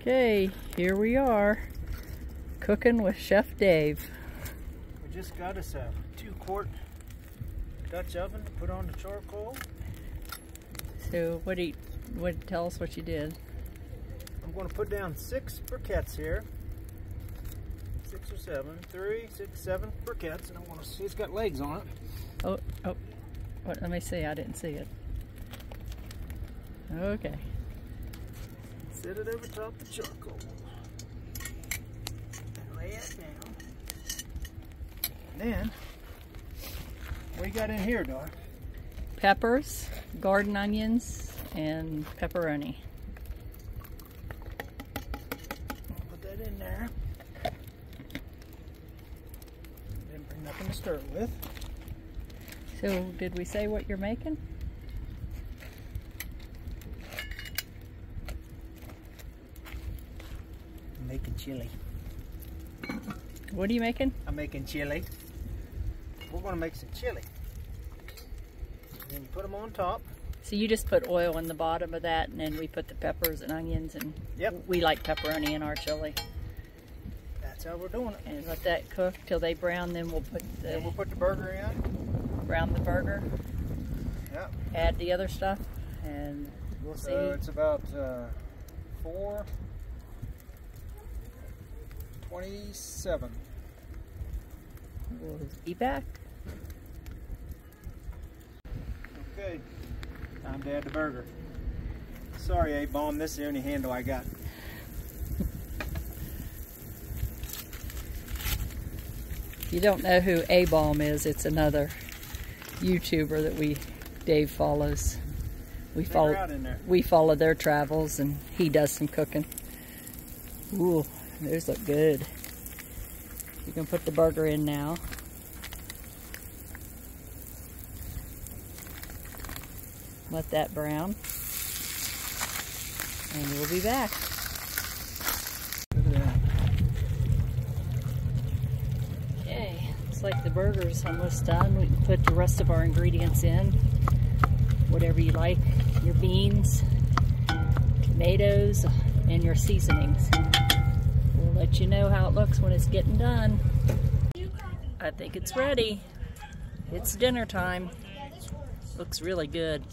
Okay, here we are, cooking with Chef Dave. We just got us a 2-quart Dutch oven to put on the charcoal. So tell us what you did. I'm going to put down 6 briquettes here. 6 or 7, 3, 6, 7 briquettes, and I want to see it's got legs on it. Oh, let me see, I didn't see it. Okay. Set it over top the charcoal. And lay it down. And then, what do you got in here, Dar? Peppers, garden onions, and pepperoni. Put that in there. Then bring nothing to stir it with. So, did we say what you're making? I'm making chili. What are you making? I'm making chili. We're going to make some chili. And then you put them on top. So you just put oil in the bottom of that, and then we put the peppers and onions, and we like pepperoni in our chili. That's how we're doing it. And let that cook till they brown, then we'll put the burger in. Brown the burger. Yep. Add the other stuff, and we'll see. So it's about 4:27. We'll be back. Okay, time to add the burger. Sorry, A-Bomb, this is the only handle I got. If you don't know who A-Bomb is, it's another YouTuber that Dave follows. We follow their travels, and he does some cooking. Ooh, those look good. You can put the burger in now. Let that brown, and we'll be back. Look at that. Okay, looks like the burger's almost done. We can put the rest of our ingredients in. Whatever you like, your beans, tomatoes, and your seasonings. We'll let you know how it looks when it's getting done. I think it's ready. It's dinner time. Looks really good.